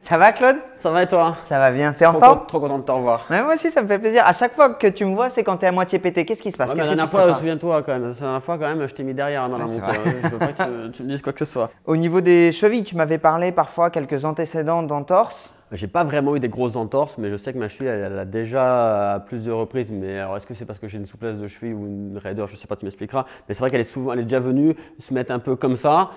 Ça va Claude? Ça va et toi? Ça va bien, t'es en forme? Trop content de te revoir. Ouais, moi aussi ça me fait plaisir. À chaque fois que tu me vois, c'est quand t'es à moitié pété. Qu'est-ce qui se passe? Ouais, Qu'est-ce la que dernière tu fois, prépares? souviens-toi quand même. La dernière fois, quand même, je t'ai mis derrière dans la Ouais, c'est montée. vrai. Je veux pas que tu me dises quoi que ce soit. Au niveau des chevilles, tu m'avais parlé parfois quelques antécédents d'entorse. J'ai pas vraiment eu des grosses entorses, mais je sais que ma cheville, elle a déjà à plusieurs reprises. Mais alors, est-ce que c'est parce que j'ai une souplesse de cheville ou une raideur? Je sais pas, tu m'expliqueras. Mais c'est vrai qu'elle est déjà venue se mettre un peu comme ça,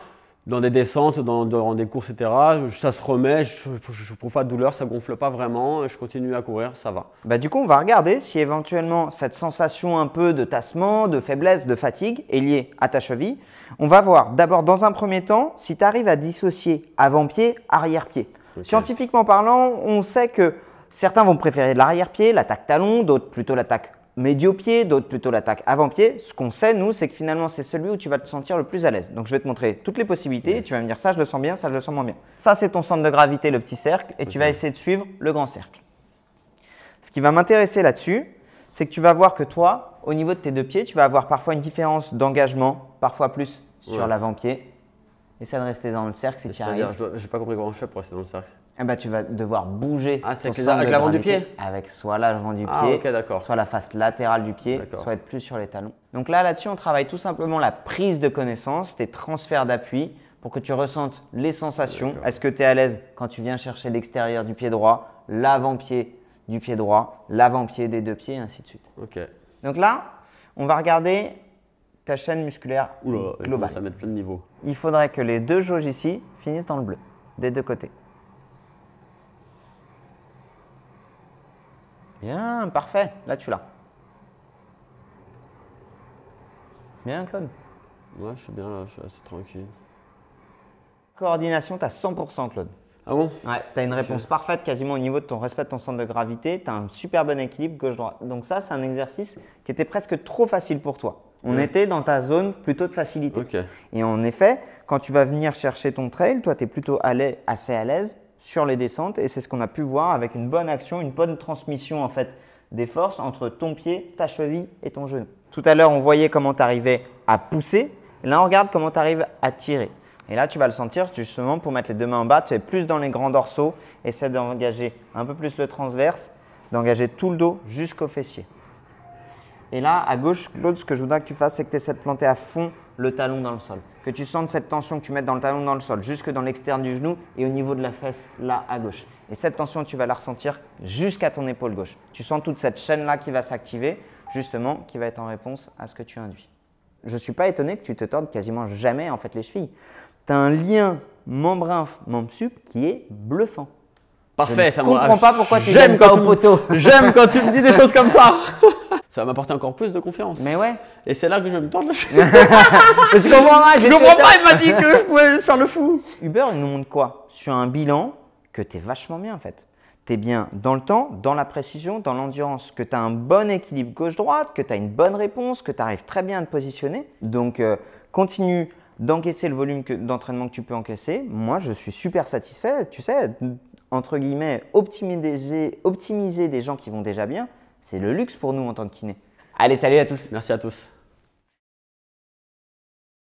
dans des descentes, dans des courses, etc. Ça se remet, je ne trouve pas de douleur, ça gonfle pas vraiment. Je continue à courir, ça va. Bah, du coup, on va regarder si éventuellement cette sensation un peu de tassement, de faiblesse, de fatigue est liée à ta cheville. On va voir d'abord dans un premier temps si tu arrives à dissocier avant-pied, arrière-pied. Okay. Scientifiquement parlant, on sait que certains vont préférer l'arrière-pied, l'attaque talon, d'autres plutôt l'attaque médio-pied, d'autres plutôt l'attaque avant-pied. Ce qu'on sait, nous, c'est que finalement, c'est celui où tu vas te sentir le plus à l'aise. Donc, je vais te montrer toutes les possibilités. Yes. Tu vas me dire ça, je le sens bien, ça, je le sens moins bien. Ça, c'est ton centre de gravité, le petit cercle, et tu vas essayer de suivre le grand cercle. Ce qui va m'intéresser là-dessus, c'est que tu vas voir que toi, au niveau de tes deux pieds, tu vas avoir parfois une différence d'engagement, parfois plus sur l'avant-pied. Essaie de rester dans le cercle si tu y arrives. Je n'ai pas compris comment je fais pour rester dans le cercle. Eh ben, tu vas devoir bouger c'est ton avec l'avant du pied? Avec soit l'avant du pied, okay, soit la face latérale du pied, soit être plus sur les talons. Donc là-dessus, on travaille tout simplement la prise de connaissance, tes transferts d'appui pour que tu ressentes les sensations. Est-ce que tu es à l'aise quand tu viens chercher l'extérieur du pied droit, l'avant-pied du pied droit, l'avant-pied des deux pieds, et ainsi de suite. Ok. Donc là, on va regarder ta chaîne musculaire globale. Ça met plein de niveaux. Il faudrait que les deux jauges ici finissent dans le bleu, des deux côtés. Bien, parfait. Là, tu l'as. Bien, Claude. Ouais, je suis bien là, je suis assez tranquille. Coordination, tu as 100%, Claude. Ah bon? Ouais, tu as une réponse parfaite quasiment au niveau de ton respect de ton centre de gravité. Tu as un super bon équilibre gauche-droite. Donc ça, c'est un exercice qui était presque trop facile pour toi. On était dans ta zone plutôt de facilité. Okay. Et en effet, quand tu vas venir chercher ton trail, toi, tu es plutôt assez à l'aise sur les descentes. Et c'est ce qu'on a pu voir avec une bonne action, une bonne transmission en fait des forces entre ton pied, ta cheville et ton genou. Tout à l'heure, on voyait comment tu arrivais à pousser. Et là, on regarde comment tu arrives à tirer. Et là, tu vas le sentir justement pour mettre les deux mains en bas. Tu es plus dans les grands dorsaux. Essaie d'engager un peu plus le transverse, d'engager tout le dos jusqu'au fessier. Et là, à gauche, Claude, ce que je voudrais que tu fasses, c'est que tu essaies de planter à fond le talon dans le sol. Que tu sentes cette tension que tu mets dans le talon dans le sol, jusque dans l'externe du genou et au niveau de la fesse, là, à gauche. Et cette tension, tu vas la ressentir jusqu'à ton épaule gauche. Tu sens toute cette chaîne-là qui va s'activer, justement, qui va être en réponse à ce que tu induis. Je ne suis pas étonné que tu te tordes quasiment jamais en fait les chevilles. Tu as un lien membre-inf-membre sup qui est bluffant. Parfait, ça me comprends pas pourquoi tu j'aime pas au poteau. J'aime quand tu me dis des choses comme ça. Ça va m'apporter encore plus de confiance. Mais ouais. Et c'est là que je vais me tordre la cheville. Parce que moi, je comprends pas, il m'a dit que je pouvais faire le fou. Uber, il nous montre quoi? Sur un bilan que tu es vachement bien en fait. Tu es bien dans le temps, dans la précision, dans l'endurance, que tu as un bon équilibre gauche-droite, que tu as une bonne réponse, que tu arrives très bien à te positionner. Donc, continue d'encaisser le volume d'entraînement que tu peux encaisser. Moi, je suis super satisfait. Tu sais, entre guillemets, optimiser des gens qui vont déjà bien, c'est le luxe pour nous en tant que kiné. Allez, salut à tous. Merci à tous.